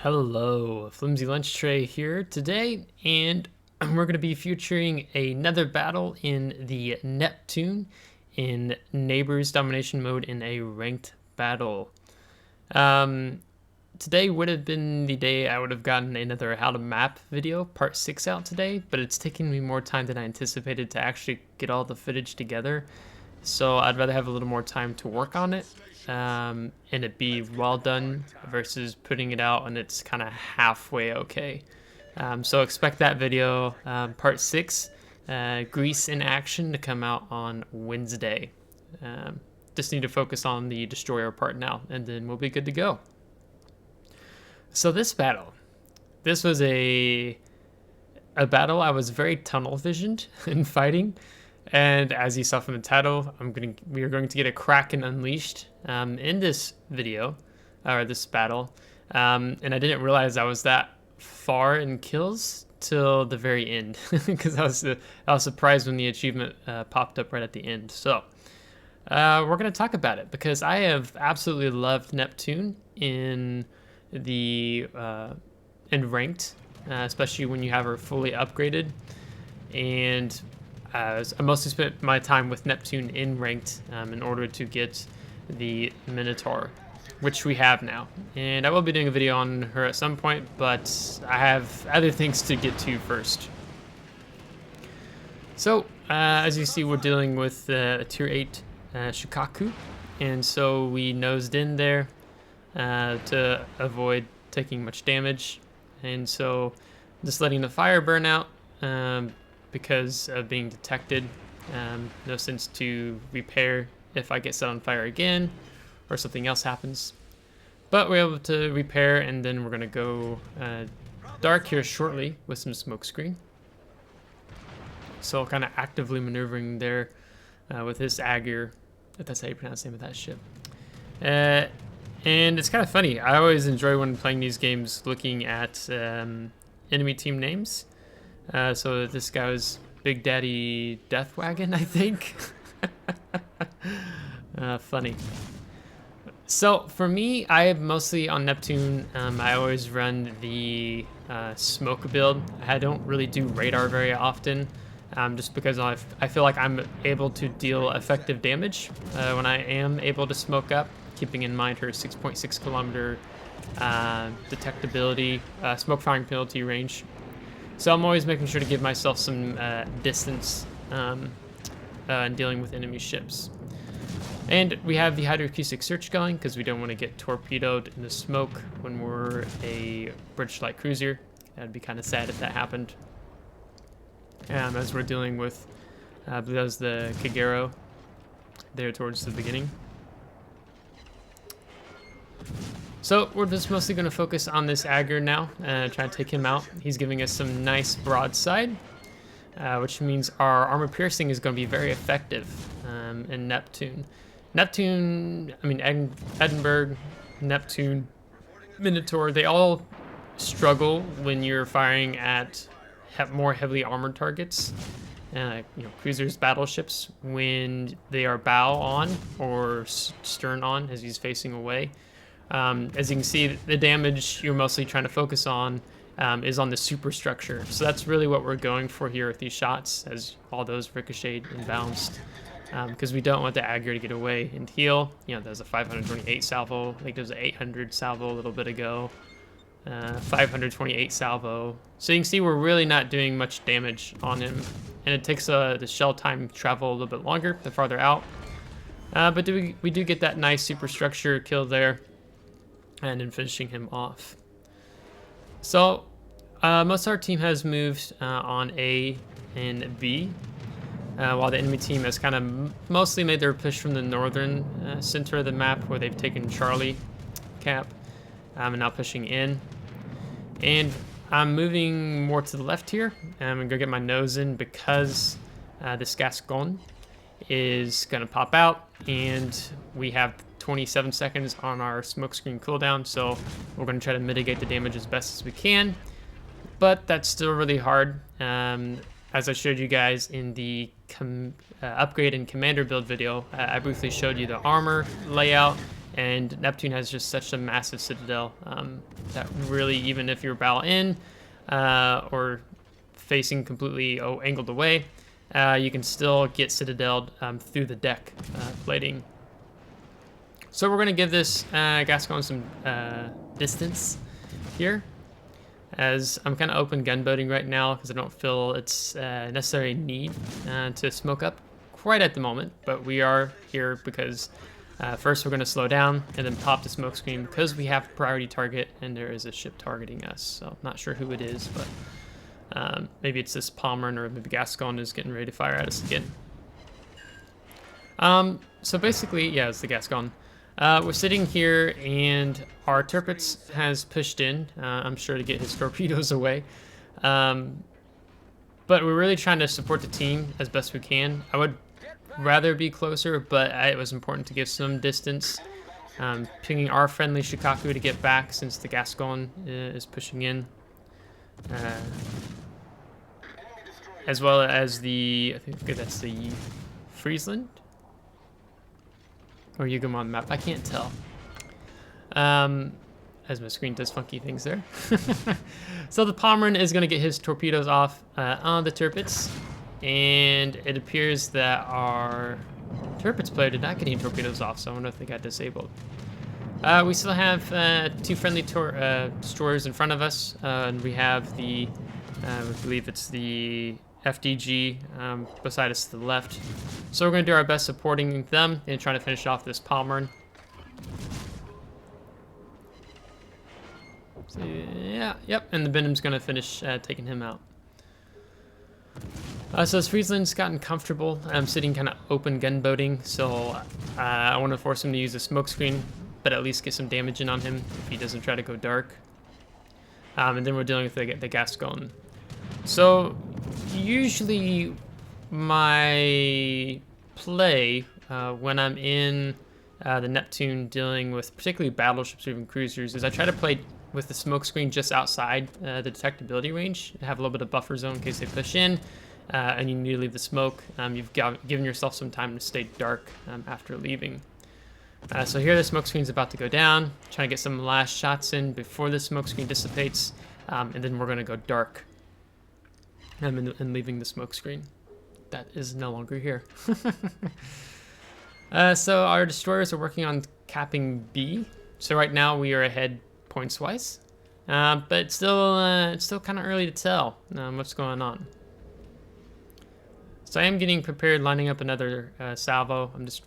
Hello, FlimsyLunchTray here today, and we're going to be featuring another battle in the Neptune in Neighbors Domination mode in a ranked battle. Today would have been the day I would have gotten another How to Map video, part 6 out today, but it's taking me more time than I anticipated to actually get all the footage together. So I'd rather have a little more time to work on it and it be well done versus putting it out and it's kind of halfway okay. So expect that video, part 6, Greece in action, to come out on Wednesday. Just need to focus on the destroyer part now and then we'll be good to go. So this was a battle I was very tunnel visioned in fighting. And as you saw from the title, we are going to get a Kraken Unleashed in this video, or this battle. And I didn't realize I was that far in kills till the very end, because I was surprised when the achievement popped up right at the end. So we're going to talk about it because I have absolutely loved Neptune in the in ranked, especially when you have her fully upgraded. And I mostly spent my time with Neptune in ranked in order to get the Minotaur, which we have now. And I will be doing a video on her at some point, but I have other things to get to first. So, as you see, we're dealing with a tier 8 Shikaku, and so we nosed in there to avoid taking much damage. And so, just letting the fire burn out. Because of being detected. No sense to repair if I get set on fire again or something else happens. But we're able to repair, and then we're going to go dark here shortly with some smoke screen. So kind of actively maneuvering there with this Agir, if that's how you pronounce the name of that ship. And it's kind of funny. I always enjoy when playing these games looking at enemy team names. So this guy was Big Daddy Deathwagon, I think. Funny. So for me, I mostly on Neptune, I always run the smoke build. I don't really do radar very often, just because I feel like I'm able to deal effective damage when I am able to smoke up, keeping in mind her 6.6 kilometer detectability, smoke firing penalty range. So I'm always making sure to give myself some distance in dealing with enemy ships. And we have the hydroacoustic search going because we don't want to get torpedoed in the smoke when we're a bridge-light cruiser. That'd be kind of sad if that happened. As we're dealing with, I believe that was the Kagero there towards the beginning. So we're just mostly going to focus on this Agir now, try to take him out. He's giving us some nice broadside, which means our armor piercing is going to be very effective in Neptune. Edinburgh, Neptune, Minotaur, they all struggle when you're firing at more heavily armored targets. Cruisers, battleships, when they are bow on or stern on as he's facing away. As you can see, the damage you're mostly trying to focus on is on the superstructure. So that's really what we're going for here with these shots, as all those ricocheted and bounced. Because we don't want the Agir to get away and heal. There's a 528 salvo. I think there's an 800 salvo a little bit ago. 528 salvo. So you can see we're really not doing much damage on him. And it takes the shell time travel a little bit longer the farther out. But we do get that nice superstructure kill there. And then finishing him off. So most of our team has moved on A and B, while the enemy team has kind of mostly made their push from the northern center of the map, where they've taken Charlie Cap and now pushing in. And I'm moving more to the left here. I'm gonna go get my nose in because this Gascon is gonna pop out, and we have 27 seconds on our smokescreen cooldown, so we're going to try to mitigate the damage as best as we can, but that's still really hard. As I showed you guys in the upgrade and commander build video, I briefly showed you the armor layout And Neptune has just such a massive citadel that really, even if you're battle in or facing completely angled away, you can still get citadeled through the deck plating. So we're going to give this Gascon some distance here, as I'm kind of open gunboating right now because I don't feel it's a necessary need to smoke up quite at the moment, but we are here because first we're going to slow down and then pop the smoke screen because we have priority target and there is a ship targeting us. So I'm not sure who it is, but maybe it's this Pommern, or maybe Gascon is getting ready to fire at us again. So basically, yeah, it's the Gascon. We're sitting here and our Tirpitz has pushed in, I'm sure, to get his torpedoes away. But we're really trying to support the team as best we can. I would rather be closer, but it was important to give some distance. Pinging our friendly Shikaku to get back since the Gascon is pushing in. As well as the, I think that's the Friesland? Or Yugamon map, I can't tell. As my screen does funky things there. So the Pommern is going to get his torpedoes off on the Tirpitz. And it appears that our Tirpitz player did not get any torpedoes off, so I wonder if they got disabled. We still have 2 friendly destroyers in front of us. And we have the, I believe it's the FDG beside us to the left. So we're going to do our best supporting them and trying to finish off this Pommern. So, yeah, yep, and the Benham's going to finish taking him out. So as Friesland's gotten comfortable, I'm sitting kind of open gunboating, so I want to force him to use a smoke screen, but at least get some damage in on him if he doesn't try to go dark. And then we're dealing with the Gascon. So usually my play when I'm in the Neptune dealing with particularly battleships or even cruisers is I try to play with the smoke screen just outside the detectability range, have a little bit of buffer zone in case they push in, and you need to leave the smoke. You've given yourself some time to stay dark after leaving. So here the smoke screen's about to go down, trying to get some last shots in before the smoke screen dissipates, and then we're going to go dark and leaving the smoke screen. That is no longer here. So our destroyers are working on capping B. So right now we are ahead points-wise, but it's still kind of early to tell what's going on. So I am getting prepared, lining up another salvo. I'm just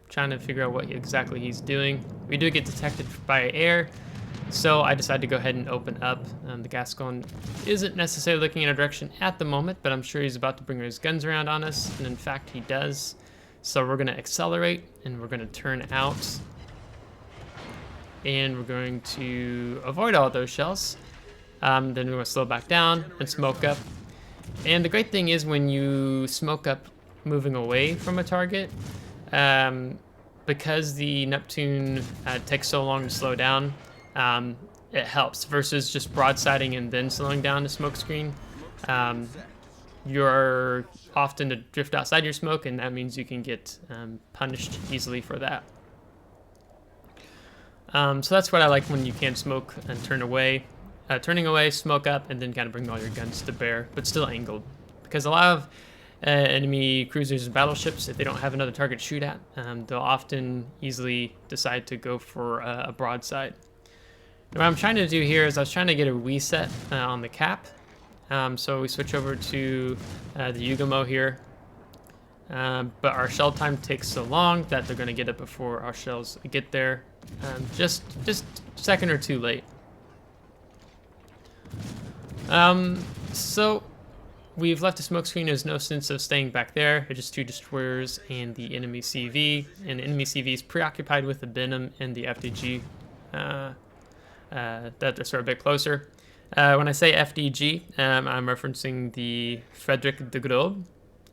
trying to figure out what exactly he's doing. We do get detected by air, so I decided to go ahead and open up. The Gascon isn't necessarily looking in a direction at the moment, but I'm sure he's about to bring his guns around on us, and in fact he does. So we're going to accelerate, and we're going to turn out, and we're going to avoid all those shells. Then we're going to slow back down and smoke up. And the great thing is when you smoke up moving away from a target, because the Neptune takes so long to slow down, it helps versus just broadsiding and then slowing down the smoke screen. You're often to drift outside your smoke, and that means you can get punished easily for that. So that's what I like when you can smoke and turn away. Turning away, smoke up, and then kind of bring all your guns to bear, but still angled. Because a lot of enemy cruisers and battleships, if they don't have another target to shoot at, they'll often easily decide to go for a broadside. What I'm trying to do here is I was trying to get a reset on the cap. So we switch over to the Yugamo here. But our shell time takes so long that they're going to get it before our shells get there. Just a second or two late. So we've left the smoke screen. There's no sense of staying back there. It's just 2 destroyers and the enemy CV. And the enemy CV is preoccupied with the Benham and the FDG that are sort of a bit closer. When I say FDG, I'm referencing the Frederick de Grobe,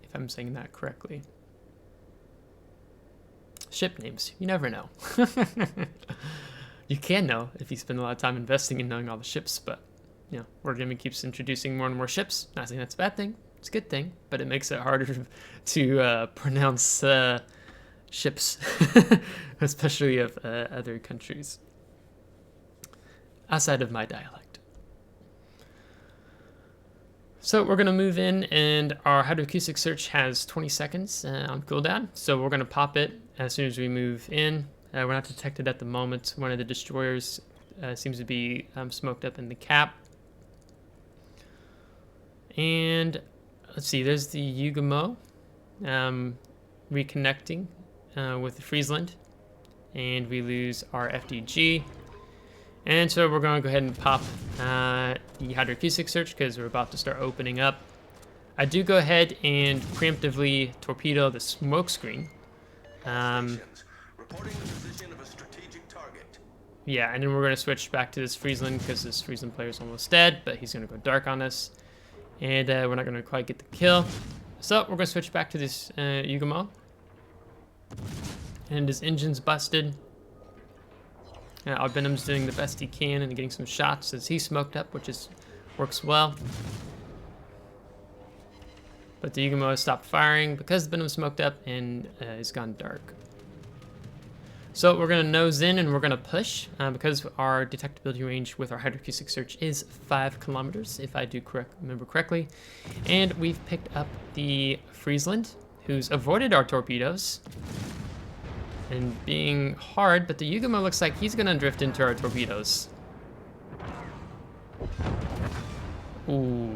if I'm saying that correctly. Ship names, you never know. You can know if you spend a lot of time investing in knowing all the ships, but you know, Wargaming keeps introducing more and more ships. Not saying that's a bad thing, it's a good thing, but it makes it harder to pronounce ships, especially of other countries outside of my dialect. So we're going to move in, and our hydroacoustic search has 20 seconds on cooldown. So we're going to pop it as soon as we move in. We're not detected at the moment. One of the destroyers seems to be smoked up in the cap. And let's see, there's the Yugamo reconnecting with the Friesland. And we lose our FDG. And so we're going to go ahead and pop the hydroacoustic search because we're about to start opening up. I do go ahead and preemptively torpedo the smoke screen. Yeah, and then we're going to switch back to this Friesland because this Friesland player is almost dead, but he's going to go dark on us. And we're not going to quite get the kill. So we're going to switch back to this Yugamo. And his engine's busted. Our Venom's doing the best he can and getting some shots as he's smoked up, which works well. But the Yugamo has stopped firing because the Venom's smoked up and is gone dark. So we're going to nose in and we're going to push because our detectability range with our hydroacoustic search is 5 kilometers, if I do remember correctly. And we've picked up the Friesland, who's avoided our torpedoes. And being hard, but the Yugamo looks like he's gonna drift into our torpedoes. Ooh.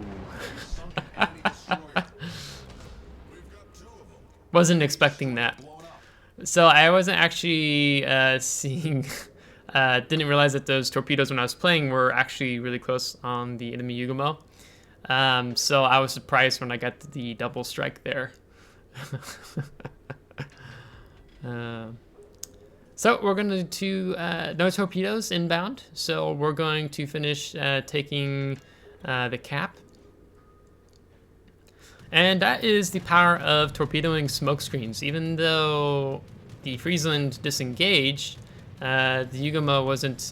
Wasn't expecting that. So I wasn't actually seeing, didn't realize that those torpedoes when I was playing were actually really close on the enemy Yugamo. So I was surprised when I got the double strike there. So we're going to do no torpedoes inbound. So we're going to finish taking the cap. And that is the power of torpedoing smoke screens. Even though the Friesland disengaged, the Yugamo wasn't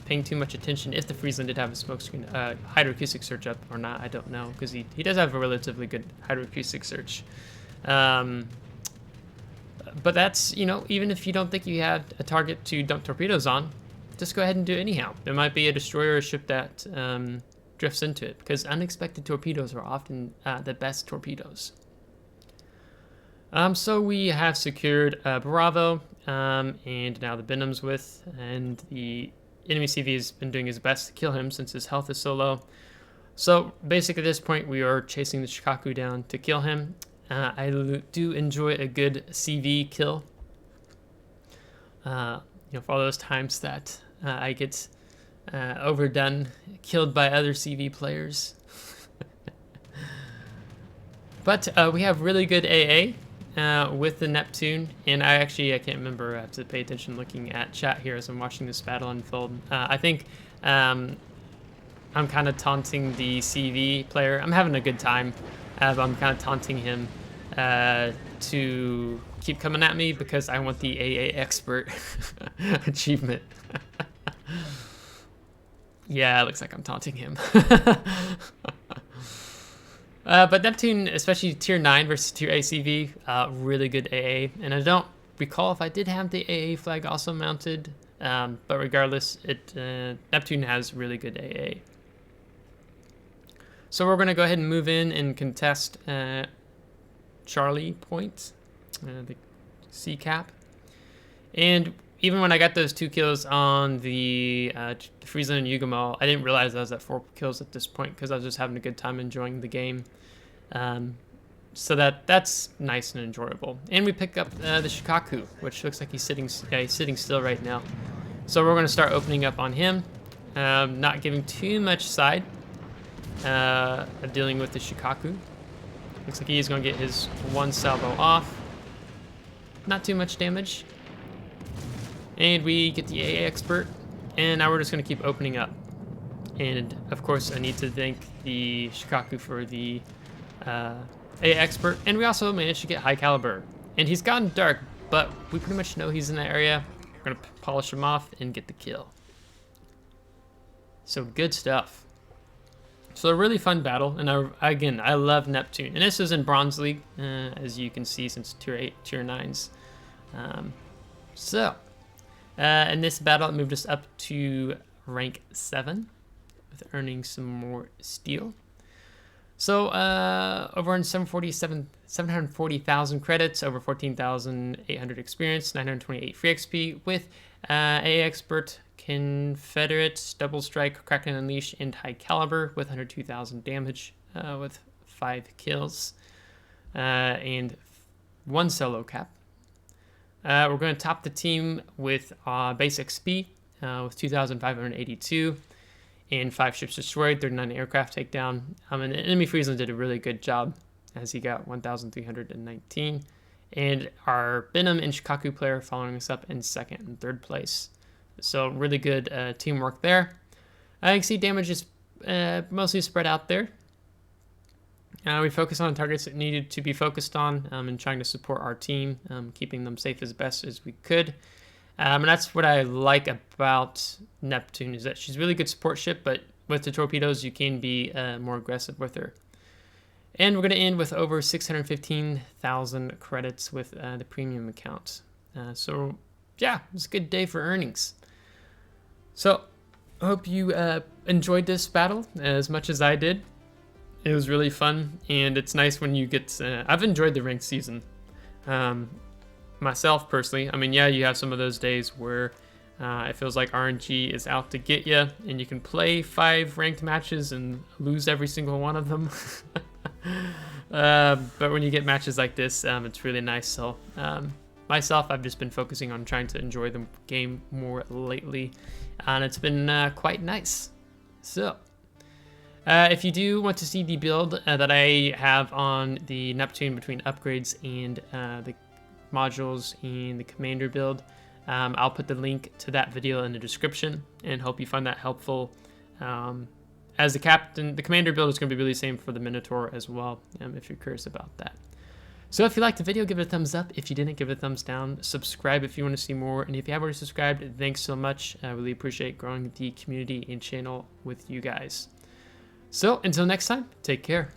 paying too much attention if the Friesland did have a smoke screen, hydroacoustic search up or not. I don't know, because he does have a relatively good hydroacoustic search. But that's, you know, even if you don't think you have a target to dump torpedoes on, just go ahead and do it anyhow. There might be a destroyer or ship that drifts into it, because unexpected torpedoes are often the best torpedoes. So we have secured Bravo, and now the Benham's with, and the enemy CV has been doing his best to kill him since his health is so low. So basically at this point we are chasing the Shikaku down to kill him. I do enjoy a good CV kill. You know, for all those times that I get overdone, killed by other CV players. But we have really good AA with the Neptune, and I can't remember. I have to pay attention looking at chat here as I'm watching this battle unfold. I think I'm kind of taunting the CV player. I'm having a good time. I'm kind of taunting him to keep coming at me because I want the AA expert achievement. Yeah, it looks like I'm taunting him. But Neptune, especially tier 9 versus tier ACV, really good AA. And I don't recall if I did have the AA flag also mounted, but regardless, Neptune has really good AA. So we're going to go ahead and move in and contest Charlie Point, the C cap. And even when I got those 2 kills on the Friesland and Yugamo, I didn't realize I was at 4 kills at this point because I was just having a good time enjoying the game. So that's nice and enjoyable. And we pick up the Shikaku, which looks like he's sitting still right now. So we're going to start opening up on him, not giving too much side. Dealing with the Shikaku. Looks like he's going to get his 1 salvo off. Not too much damage. And we get the AA expert. And now we're just going to keep opening up. And of course I need to thank the Shikaku for the AA expert. And we also managed to get high caliber. And he's gotten dark, but we pretty much know he's in that area. We're going to polish him off and get the kill. So good stuff. So a really fun battle, and I love Neptune. And this is in Bronze League, as you can see, since tier 8, tier 9s. In this battle, it moved us up to rank 7 with earning some more steel. So over on 740,000 credits, over 14,800 experience, 928 free XP with A expert, Confederate, double strike, Kraken Unleashed, and high caliber with 102,000 damage with 5 kills and 1 solo cap. We're going to top the team with base XP with 2,582 and 5 ships destroyed, 39 aircraft takedown. And the enemy Friesland did a really good job as he got 1,319. And our Benham and Shikaku player following us up in 2nd and 3rd place. So really good teamwork there. You can see damage is mostly spread out there. We focus on targets that needed to be focused on and trying to support our team, keeping them safe as best as we could. And that's what I like about Neptune, is that she's a really good support ship, but with the torpedoes, you can be more aggressive with her. And we're going to end with over 615,000 credits with the premium account. So, yeah, it's a good day for earnings. So, I hope you enjoyed this battle as much as I did. It was really fun, and it's nice when you get... I've enjoyed the ranked season. Myself, personally. I mean, yeah, you have some of those days where it feels like RNG is out to get you, and you can play 5 ranked matches and lose every single one of them. But when you get matches like this, it's really nice. So myself, I've just been focusing on trying to enjoy the game more lately, and it's been quite nice. So if you do want to see the build that I have on the Neptune between upgrades and the modules and the commander build, I'll put the link to that video in the description and hope you find that helpful. As the captain, the commander build is going to be really the same for the Minotaur as well, if you're curious about that. So if you liked the video, give it a thumbs up. If you didn't, give it a thumbs down. Subscribe if you want to see more. And if you have already subscribed, thanks so much. I really appreciate growing the community and channel with you guys. So until next time, take care.